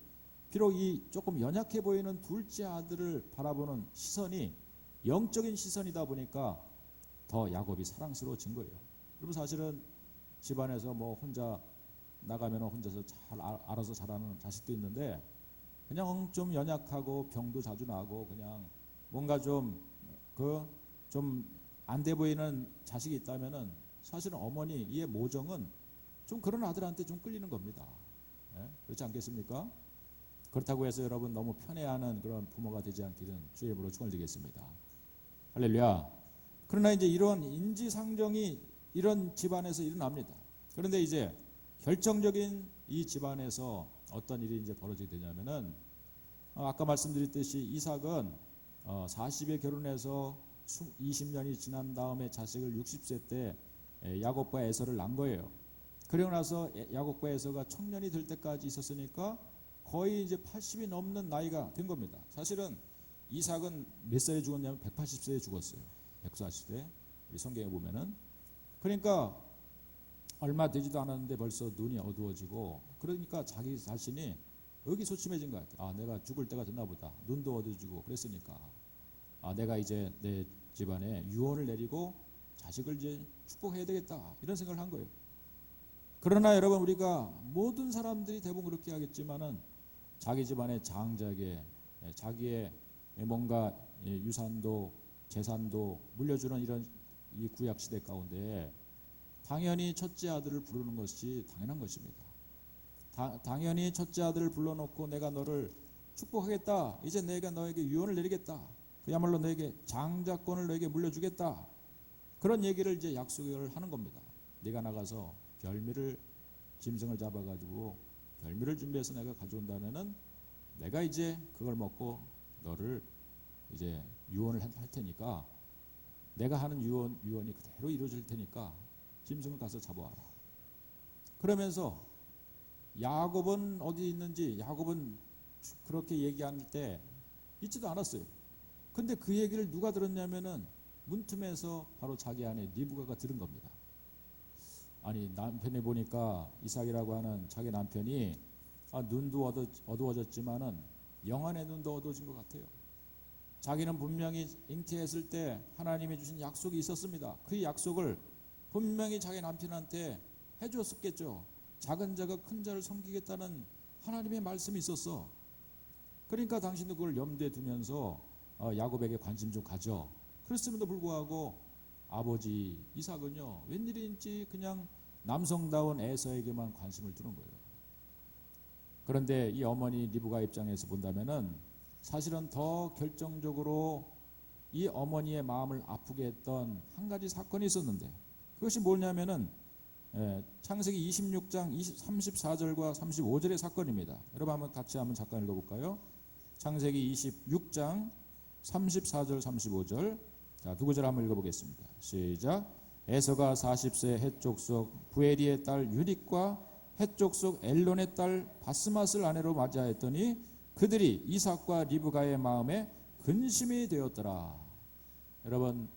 비록 이 조금 연약해 보이는 둘째 아들을 바라보는 시선이 영적인 시선이다 보니까 더 야곱이 사랑스러워진 거예요. 여러분, 사실은 집안에서 뭐 혼자 나가면 혼자서 잘 알아서 잘하는 자식도 있는데, 그냥 좀 연약하고 병도 자주 나고 그냥 뭔가 좀 안 돼 보이는 자식이 있다면은 사실은 어머니 이의 모정은 좀 그런 아들한테 좀 끌리는 겁니다. 그렇지 않겠습니까? 그렇다고 해서 여러분 너무 편애하는 그런 부모가 되지 않기를 주의 이름으로 축원을 드리겠습니다. 할렐루야. 그러나 이제 이런 인지상정이 이런 집안에서 일어납니다. 그런데 이제 결정적인 이 집안에서 어떤 일이 이제 벌어지게 되냐면은 아까 말씀드렸듯이 이삭은 40에 결혼해서 20년이 지난 다음에 자식을 60세 때 야곱과 에서를 낳은 거예요. 그러고 나서 야곱과 에서가 청년이 될 때까지 있었으니까 거의 이제 80이 넘는 나이가 된 겁니다. 사실은 이삭은 몇 살에 죽었냐면 180세에 죽었어요. 140세. 우리 성경에 보면은. 그러니까 얼마 되지도 않았는데 벌써 눈이 어두워지고, 그러니까 자기 자신이 의기소침해진 것 같아요. 내가 죽을 때가 됐나 보다. 눈도 어두워지고 그랬으니까 내가 이제 내 집안에 유언을 내리고 자식을 이제 축복해야 되겠다, 이런 생각을 한 거예요. 그러나 여러분, 우리가 모든 사람들이 대부분 그렇게 하겠지만은 자기 집안의 장자에게 자기의 뭔가 유산도 재산도 물려주는 이런 이 구약 시대 가운데 당연히 첫째 아들을 부르는 것이 당연한 것입니다. 당연히 첫째 아들을 불러놓고 내가 너를 축복하겠다, 이제 내가 너에게 유언을 내리겠다, 그야말로 너에게 장자권을 너에게 물려주겠다, 그런 얘기를 이제 약속을 하는 겁니다. 네가 나가서 별미를 짐승을 잡아가지고 별미를 준비해서 내가 가져온다면은 내가 이제 그걸 먹고 너를 이제 유언을 할 테니까, 내가 하는 유언이 그대로 이루어질 테니까 짐승을 가서 잡아와라. 그러면서 야곱은 어디 있는지 야곱은 그렇게 얘기할 때 있지도 않았어요. 근데 그 얘기를 누가 들었냐면은 문틈에서 바로 자기 아내 리브가가 들은 겁니다. 아니, 남편이 보니까 이삭이라고 하는 자기 남편이 눈도 어두워졌지만은 영안의 눈도 어두워진 것 같아요. 자기는 분명히 잉태했을 때 하나님이 주신 약속이 있었습니다. 그 약속을 분명히 자기 남편한테 해줬었겠죠. 작은 자가 큰 자를 섬기겠다는 하나님의 말씀이 있었어. 그러니까 당신도 그걸 염두에 두면서 야곱에게 관심 좀 가져. 그랬음에도 불구하고 아버지 이삭은요, 웬일인지 그냥 남성다운 에서에게만 관심을 두는 거예요. 그런데 이 어머니 리브가 입장에서 본다면은 사실은 더 결정적으로 이 어머니의 마음을 아프게 했던 한 가지 사건이 있었는데, 그것이 뭐냐면은 창세기 26장 34절과 35절의 사건입니다. 여러분 한번 같이 잠깐 읽어볼까요? 창세기 26장 34절 35절. 자, 두 구절 한번 읽어보겠습니다. 시작. 에서가 40세 헷족속 부에리의 딸 유립과 헷족속 엘론의 딸 바스맛을 아내로 맞이하였더니 그들이 이삭과 리브가의 마음에 근심이 되었더라. 여러분,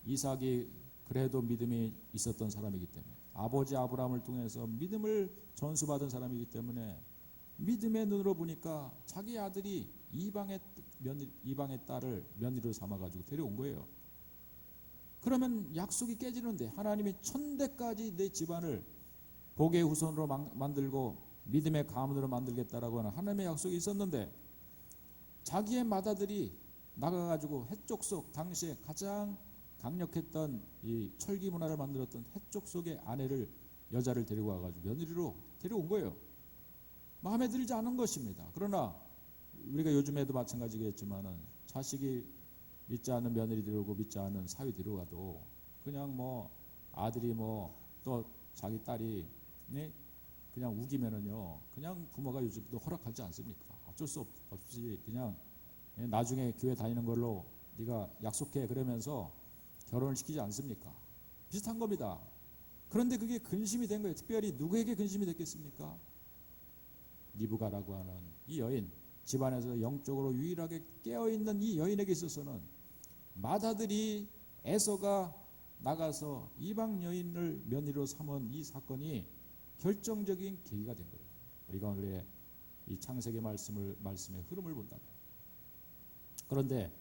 이삭이 그래도 믿음이 있었던 사람이기 때문에, 아버지 아브라함을 통해서 믿음을 전수받은 사람이기 때문에 믿음의 눈으로 보니까 자기 아들이 이방의 딸을 며느리로 삼아가지고 데려온 거예요. 그러면 약속이 깨지는데, 하나님이 천대까지 내 집안을 복의 후손으로 만들고 믿음의 가문으로 만들겠다라고 하는 하나님의 약속이 있었는데, 자기의 맏아들이 나가가지고 헷족속, 당시에 가장 강력했던 이 철기 문화를 만들었던 헷족속의 여자를 데리고 와가지고 며느리로 데려온 거예요. 마음에 들지 않은 것입니다. 그러나 우리가 요즘에도 마찬가지겠지만은 자식이 믿지 않는 며느리 데려오고 믿지 않는 사위 데려가도 그냥 뭐 아들이 뭐 또 자기 딸이 그냥 우기면은요, 그냥 부모가 요즘도 허락하지 않습니까? 어쩔 수 없이 그냥 나중에 교회 다니는 걸로 네가 약속해, 그러면서 결혼을 시키지 않습니까? 비슷한 겁니다. 그런데 그게 근심이 된 거예요. 특별히 누구에게 근심이 됐겠습니까? 리브가라고 하는 이 여인, 집안에서 영적으로 유일하게 깨어있는 이 여인에게 있어서는 맏아들이 에서가 나가서 이방 여인을 며느리로 삼은 이 사건이 결정적인 계기가 된 거예요. 우리가 오늘의 이 창세기 말씀의 흐름을 본다면. 그런데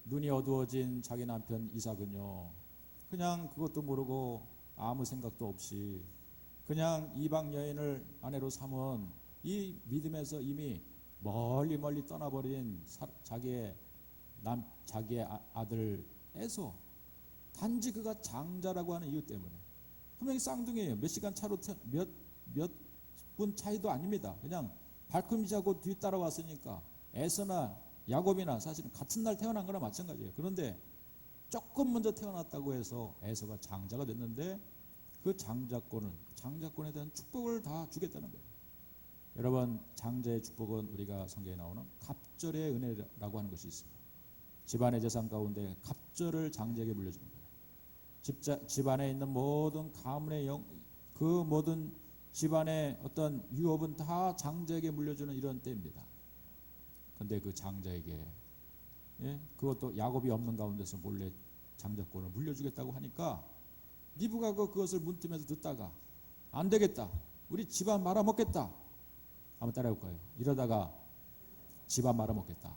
눈이 어두워진 자기 남편 이삭은요, 그냥 그것도 모르고 아무 생각도 없이 그냥 이방 여인을 아내로 삼은 이 믿음에서 이미 멀리 떠나버린 자기의 아들 에서, 단지 그가 장자라고 하는 이유 때문에, 분명히 쌍둥이에요. 몇 시간 차로 몇 분 차이도 아닙니다. 그냥 발꿈치하고 뒤 따라왔으니까 에서나 야곱이나 사실은 같은 날 태어난 거나 마찬가지예요. 그런데 조금 먼저 태어났다고 해서 에서가 장자가 됐는데 그 장자권에 대한 축복을 다 주겠다는 거예요. 여러분, 장자의 축복은 우리가 성경에 나오는 갑절의 은혜라고 하는 것이 있습니다. 집안의 재산 가운데 갑절을 장자에게 물려주는 거예요. 집안에 있는 모든 가문의 그 모든 집안의 어떤 유업은 다 장자에게 물려주는 이런 때입니다. 근데 그 장자에게 그것도 야곱이 없는 가운데서 몰래 장자권을 물려주겠다고 하니까 리브가 그것을 문틈에서 듣다가 안 되겠다, 우리 집안 말아먹겠다. 한번 따라해 볼까요? 이러다가 집안 말아먹겠다.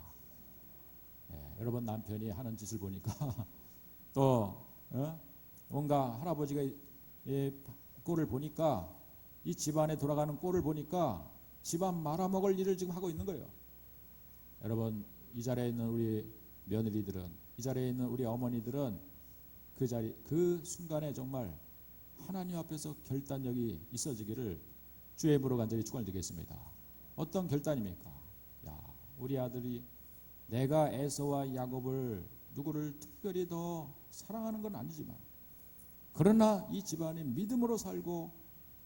여러분, 남편이 하는 짓을 보니까 또 뭔가 할아버지가 꼴을 보니까 이 집안에 돌아가는 꼴을 보니까 집안 말아먹을 일을 지금 하고 있는 거예요. 여러분, 이 자리에 있는 우리 며느리들은, 이 자리에 있는 우리 어머니들은 그 순간에 정말 하나님 앞에서 결단력이 있어지기를 주의 이름으로 간절히 축원드리겠습니다. 어떤 결단입니까? 우리 아들이 내가 에서와 야곱을 누구를 특별히 더 사랑하는 건 아니지만 그러나 이 집안이 믿음으로 살고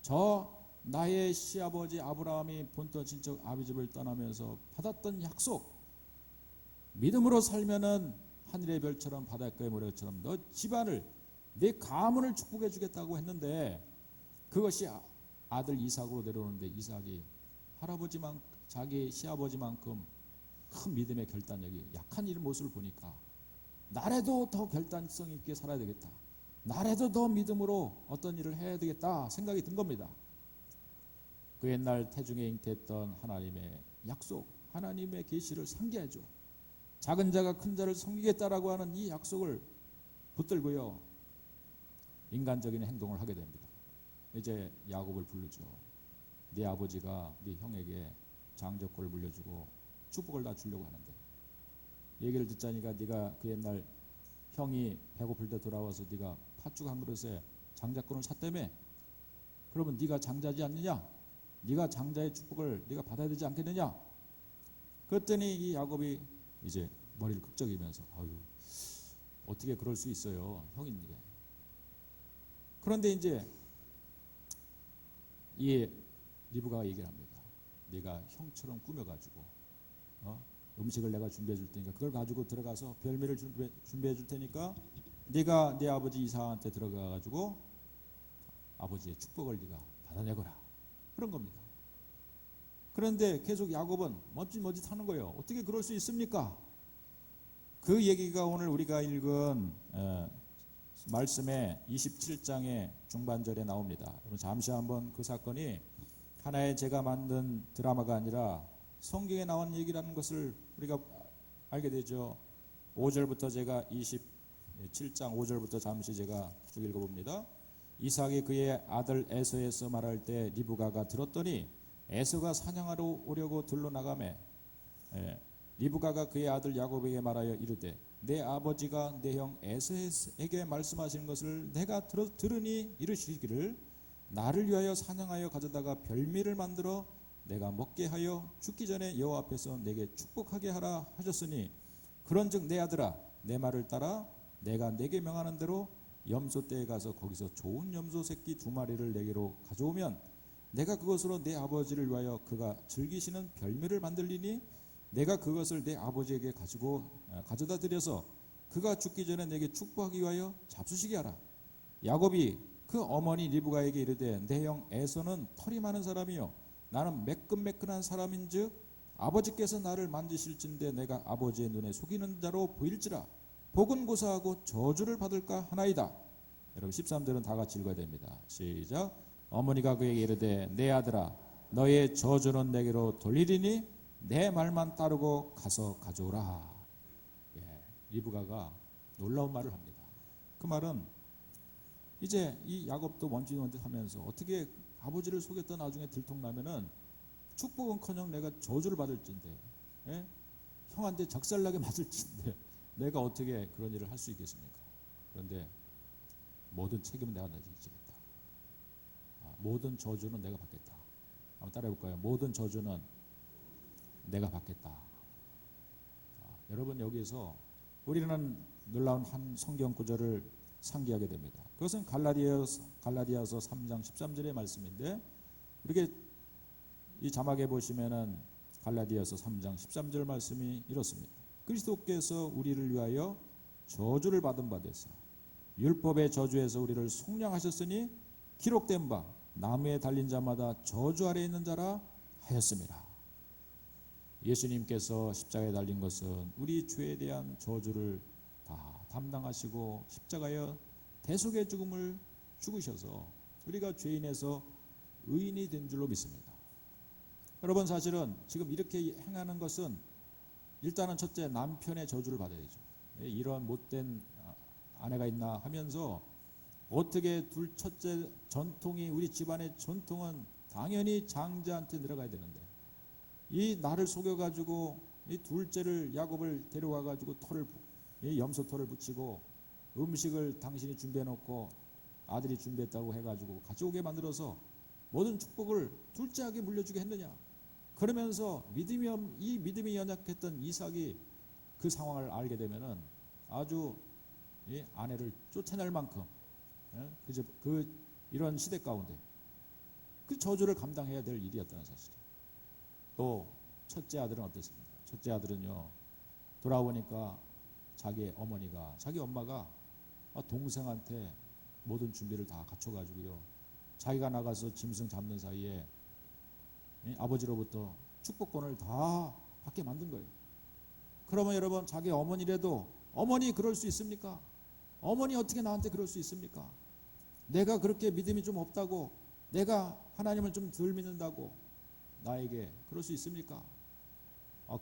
저 나의 시아버지 아브라함이 본토 친척 아비집을 떠나면서 받았던 약속, 믿음으로 살면은 하늘의 별처럼 바닷가의 모래처럼 너 집안을, 내 가문을 축복해 주겠다고 했는데 그것이 아들 이삭으로 내려오는데 이삭이 자기 시아버지만큼 큰 믿음의 결단력이 약한 이런 모습을 보니까 나라도 더 결단성 있게 살아야 되겠다, 나라도 더 믿음으로 어떤 일을 해야 되겠다 생각이 든 겁니다. 그 옛날 태중에 잉태했던 하나님의 약속, 하나님의 계시를 상기하죠. 작은 자가 큰 자를 섬기겠다라고 하는 이 약속을 붙들고요, 인간적인 행동을 하게 됩니다. 이제 야곱을 부르죠. 네 아버지가 네 형에게 장자권을 물려주고 축복을 다 주려고 하는데, 얘기를 듣자니까 네가 그 옛날 형이 배고플 때 돌아와서 네가 팥죽 한 그릇에 장자권을 샀다며? 그러면 네가 장자지 않느냐? 네가 장자의 축복을 네가 받아야 되지 않겠느냐? 그랬더니 이 야곱이 이제 머리를 극적이면서 어떻게 그럴 수 있어요, 형인데. 그런데 이제 이 리브가가 얘기를 합니다. 네가 형처럼 꾸며가지고 음식을 내가 준비해 줄 테니까 그걸 가지고 들어가서 별미를 준비해 줄 테니까 네가 네 아버지 이삭한테 들어가가지고 아버지의 축복을 네가 받아내거라, 그런 겁니다. 그런데 계속 야곱은 멈칫멈칫 하는 거예요. 어떻게 그럴 수 있습니까? 그 얘기가 오늘 우리가 읽은 말씀의 27장의 중반절에 나옵니다. 잠시 한번 그 사건이 하나의 제가 만든 드라마가 아니라 성경에 나온 얘기라는 것을 우리가 알게 되죠. 5절부터 제가 27장 5절부터 잠시 제가 쭉 읽어봅니다. 이삭이 그의 아들 에서에서 말할 때 리브가가 들었더니 에서가 사냥하러 오려고 들러 나가매 리브가가 그의 아들 야곱에게 말하여 이르되 내 아버지가 내 형 에서에게 말씀하시는 것을 내가 들으니 이르시기를 나를 위하여 사냥하여 가져다가 별미를 만들어 내가 먹게 하여 죽기 전에 여호와 앞에서 내게 축복하게 하라 하셨으니 그런즉 내 아들아 내 말을 따라 내가 내게 명하는 대로 염소떼에 가서 거기서 좋은 염소 새끼 2마리를 내게로 가져오면 내가 그것으로 내 아버지를 위하여 그가 즐기시는 별미를 만들리니 내가 그것을 내 아버지에게 가져다 드려서 그가 죽기 전에 내게 축복하기 위하여 잡수시게 하라. 야곱이 그 어머니 리브가에게 이르되 내 형 에서는 털이 많은 사람이요 나는 매끈매끈한 사람인즉 아버지께서 나를 만지실진데 내가 아버지의 눈에 속이는 자로 보일지라 복은 고사하고 저주를 받을까 하나이다. 여러분 13절은 다 같이 읽어야 됩니다. 시작. 어머니가 그에게 이르되 내 아들아 너의 저주는 내게로 돌리리니 내 말만 따르고 가서 가져오라. 리브가가 놀라운 말을 합니다. 그 말은 이제 이 야곱도 원짓원짓 하면서 어떻게 아버지를 속였던 나중에 들통나면은 축복은커녕 내가 저주를 받을진데 형한테 적살나게 맞을진데 내가 어떻게 그런 일을 할 수 있겠습니까? 그런데 모든 책임은 내가 지겠다. 모든 저주는 내가 받겠다. 한번 따라해 볼까요? 모든 저주는 내가 받겠다. 여러분 여기서 우리는 놀라운 한 성경 구절을 상기하게 됩니다. 그것은 갈라디아서 3장 13절의 말씀인데, 이렇게 이 자막에 보시면은 갈라디아서 3장 13절 말씀이 이렇습니다. 그리스도께서 우리를 위하여 저주를 받은 바 되사 율법의 저주에서 우리를 속량하셨으니 기록된 바 나무에 달린 자마다 저주 아래 있는 자라 하였습니다. 예수님께서 십자가에 달린 것은 우리 죄에 대한 저주를 다 담당하시고 십자가에 대속의 죽음을 죽으셔서 우리가 죄인에서 의인이 된 줄로 믿습니다. 여러분, 사실은 지금 이렇게 행하는 것은 일단은 첫째, 남편의 저주를 받아야죠. 이런 못된 아내가 있나 하면서 어떻게 첫째 전통이, 우리 집안의 전통은 당연히 장자한테 들어가야 되는데, 이 나를 속여가지고 이 둘째를 야곱을 데려와가지고 염소털을 붙이고 음식을 당신이 준비해놓고 아들이 준비했다고 해가지고 같이 오게 만들어서 모든 축복을 둘째에게 물려주게 했느냐. 그러면서 이 믿음이 연약했던 이삭이 그 상황을 알게 되면은 아주 아내를 쫓아낼 만큼 이런 시대 가운데 그 저주를 감당해야 될 일이었다는 사실이에요. 또 첫째 아들은 어땠습니까? 첫째 아들은요, 돌아오니까 자기 엄마가 동생한테 모든 준비를 다 갖춰가지고요, 자기가 나가서 짐승 잡는 사이에 아버지로부터 축복권을 다 받게 만든 거예요. 그러면 여러분, 자기 어머니라도, 어머니 그럴 수 있습니까? 어머니 어떻게 나한테 그럴 수 있습니까? 내가 그렇게 믿음이 좀 없다고, 내가 하나님을 좀 덜 믿는다고 나에게 그럴 수 있습니까?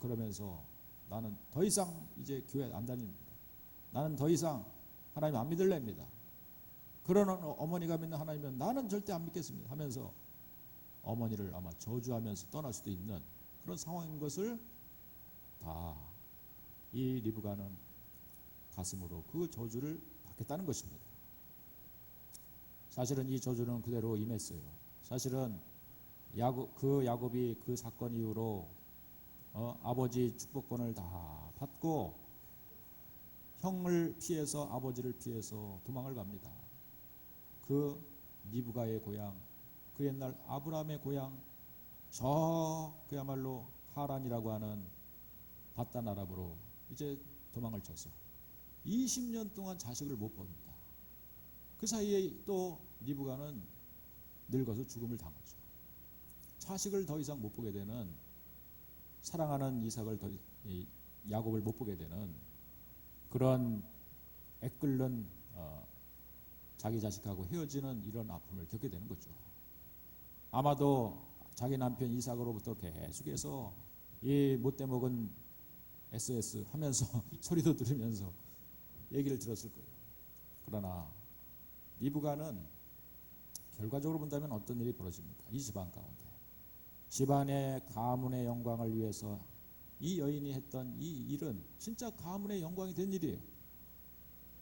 그러면서 나는 더 이상 이제 교회 안 다닙니다. 나는 더 이상 하나님 안 믿을랍니다. 그런 어머니가 믿는 하나님은 나는 절대 안 믿겠습니다 하면서 어머니를 아마 저주하면서 떠날 수도 있는 그런 상황인 것을 다 이 리브가는 가슴으로 그 저주를 받겠다는 것입니다. 사실은 이 저주는 그대로 임했어요. 사실은 야곱이 그 사건 이후로 아버지 축복권을 다 받고 형을 피해서, 아버지를 피해서 도망을 갑니다. 그 리브가의 고향, 그 옛날 아브라함의 고향, 그야말로 하란이라고 하는 바단 아랍으로 이제 도망을 쳐서 20년 동안 자식을 못 봅니다. 그 사이에 또 리브가는 늙어서 죽음을 당하죠. 자식을 더 이상 못 보게 되는, 사랑하는 야곱을 못 보게 되는 그런 애끓는 자기 자식하고 헤어지는 이런 아픔을 겪게 되는 거죠. 아마도 자기 남편 이삭으로부터 계속해서 이 못돼 먹은 SOS 하면서 소리도 들으면서 얘기를 들었을 거예요. 그러나 리브가는 결과적으로 본다면 어떤 일이 벌어집니까? 이 집안 가운데 집안의 가문의 영광을 위해서 이 여인이 했던 이 일은 진짜 가문의 영광이 된 일이에요.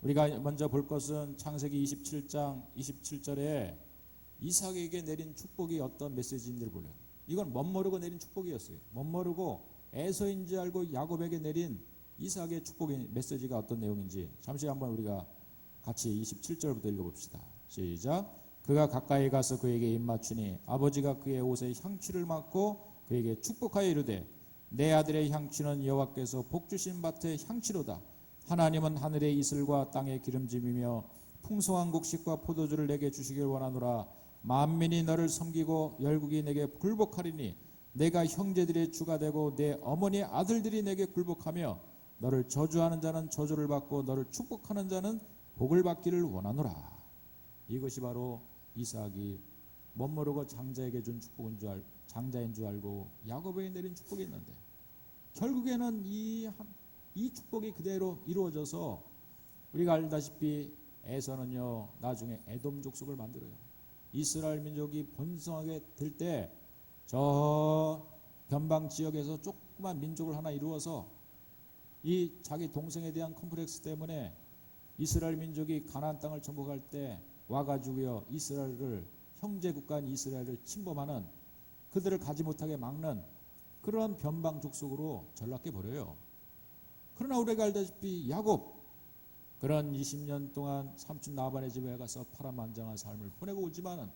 우리가 먼저 볼 것은 창세기 27장 27절에 이삭에게 내린 축복이 어떤 메시지인지를 볼래요. 이건 멋모르고 내린 축복이었어요. 멋모르고 에서인지 알고 야곱에게 내린 이삭의 축복의 메시지가 어떤 내용인지 잠시 한번 우리가 같이 27절부터 읽어봅시다. 시작. 그가 가까이 가서 그에게 입맞추니 아버지가 그의 옷에 향취를 맡고 그에게 축복하여 이르되 내 아들의 향취는 여호와께서 복주신 밭의 향취로다. 하나님은 하늘의 이슬과 땅의 기름짐이며 풍성한 곡식과 포도주를 내게 주시길 원하노라. 만민이 너를 섬기고 열국이 내게 굴복하리니 내가 형제들의 주가 되고 내 어머니 아들들이 내게 굴복하며 너를 저주하는 자는 저주를 받고 너를 축복하는 자는 복을 받기를 원하노라. 이것이 바로 이삭이 멋모르고 장자에게 준 축복인 장자인 줄 알고 야곱에게 내린 축복이 있는데, 결국에는 이 축복이 그대로 이루어져서 우리가 알다시피 에서는요 나중에 에돔 족속을 만들어요. 이스라엘 민족이 번성하게 될 때 저 변방 지역에서 조그만 민족을 하나 이루어서 이 자기 동생에 대한 컴플렉스 때문에 이스라엘 민족이 가나안 땅을 정복할 때 와가지고요 이스라엘을, 형제 국가인 이스라엘을 침범하는, 그들을 가지 못하게 막는 그런 변방 족속으로 전락해 버려요. 그러나 우리가 알다시피 야곱, 그런 20년 동안 삼촌 나반의 집에 가서 파란만장한 삶을 보내고 오지만은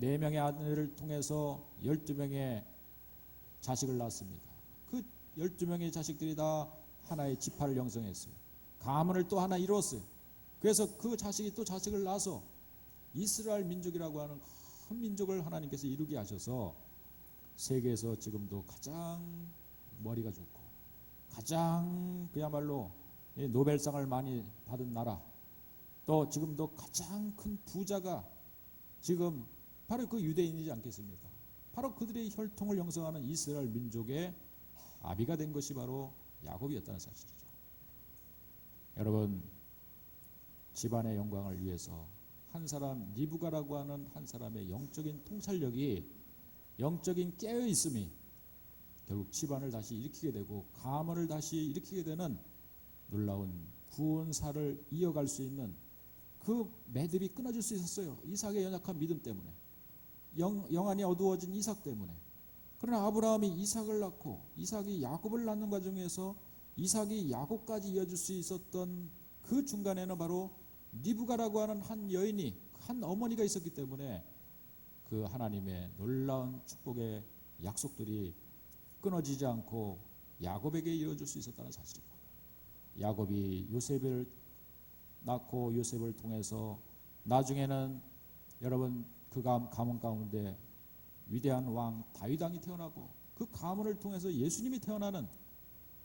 4명의 아내를 통해서 12명의 자식을 낳았습니다. 그 12명의 자식들이 다 하나의 지파를 형성했어요. 가문을 또 하나 이루었어요. 그래서 그 자식이 또 자식을 낳아서 이스라엘 민족이라고 하는 큰 민족을 하나님께서 이루게 하셔서 세계에서 지금도 가장 머리가 좋고 가장 그야말로 노벨상을 많이 받은 나라, 또 지금도 가장 큰 부자가 지금 바로 그 유대인이지 않겠습니까? 바로 그들의 혈통을 형성하는 이스라엘 민족의 아비가 된 것이 바로 야곱이었다는 사실이죠. 여러분, 집안의 영광을 위해서 한 사람 리브가라고 하는 한 사람의 영적인 통찰력이, 영적인 깨어있음이 결국 집안을 다시 일으키게 되고 가문을 다시 일으키게 되는 놀라운 구원사를 이어갈 수 있는 그 매듭이 끊어질 수 있었어요. 이삭의 연약한 믿음 때문에, 영안이 어두워진 이삭 때문에. 그러나 아브라함이 이삭을 낳고 이삭이 야곱을 낳는 과정에서 이삭이 야곱까지 이어질 수 있었던 그 중간에는 바로 리브가라고 하는 한 여인이, 한 어머니가 있었기 때문에 그 하나님의 놀라운 축복의 약속들이 끊어지지 않고 야곱에게 이어질 수 있었다는 사실입니다. 야곱이 요셉을 낳고 요셉을 통해서 나중에는 여러분 그 가문 가운데 위대한 왕 다윗 왕이 태어나고 그 가문을 통해서 예수님이 태어나는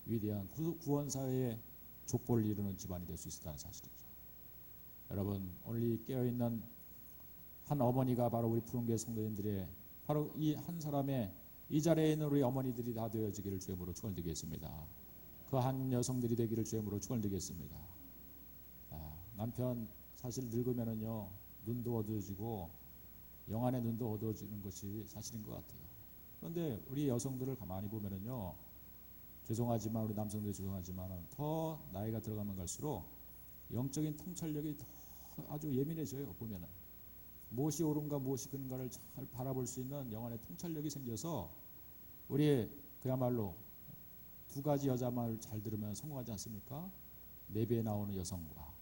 위대한 구원사의 족보를 이루는 집안이 될 수 있었다는 사실이죠. 여러분, 오늘 이 깨어있는 한 어머니가 바로 우리 푸른교회 성도님들의 바로 이 한 사람의 이 자리에 있는 우리 어머니들이 다 되어지기를 주님으로 축원드리겠습니다. 그 한 여성들이 되기를 주님으로 축원드리겠습니다. 남편 사실 늙으면은요 눈도 어두워지고 영안의 눈도 어두워지는 것이 사실인 것 같아요. 그런데 우리 여성들을 가만히 보면은요, 죄송하지만 우리 남성들 죄송하지만은 더 나이가 들어가면 갈수록 영적인 통찰력이 더 아주 예민해져요. 보면은 무엇이 옳은가 무엇이 그른가를 잘 바라볼 수 있는 영안의 통찰력이 생겨서 우리 그야말로 두 가지 여자 말 잘 들으면 성공하지 않습니까? 내비에 나오는 여성과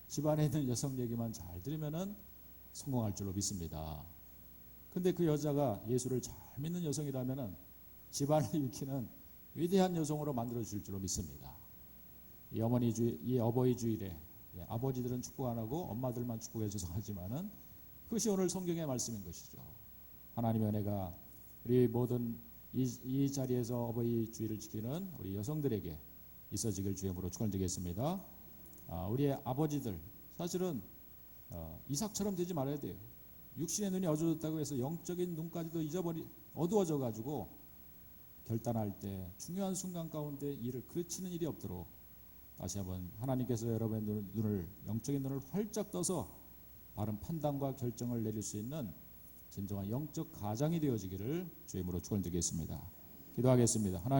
집안에 있는 여성 얘기만 잘 들으면은 성공할 줄로 믿습니다. 근데 그 여자가 예수를 잘 믿는 여성이라면은 집안을 일으키는 위대한 여성으로 만들어 줄 줄로 믿습니다. 이 어머니 주일, 이 어버이 주일에 아버지들은 축복 안 하고 엄마들만 축복해 죄송하지만은 그것이 오늘 성경의 말씀인 것이죠. 하나님의 은혜가 우리 모든 이 자리에서 어버이 주일을 지키는 우리 여성들에게 있어지길 주님으로 축원드리겠습니다. 우리의 아버지들 사실은 이삭처럼 되지 말아야 돼요. 육신의 눈이 어두워졌다고 해서 영적인 눈까지도 어두워져 가지고 결단할 때 중요한 순간 가운데 이를 그르치는 일이 없도록 다시 한번 하나님께서 여러분의 영적인 눈을 활짝 떠서 바른 판단과 결정을 내릴 수 있는 진정한 영적 가장이 되어지기를 주의 이름으로 축원드리겠습니다. 기도하겠습니다. 하나님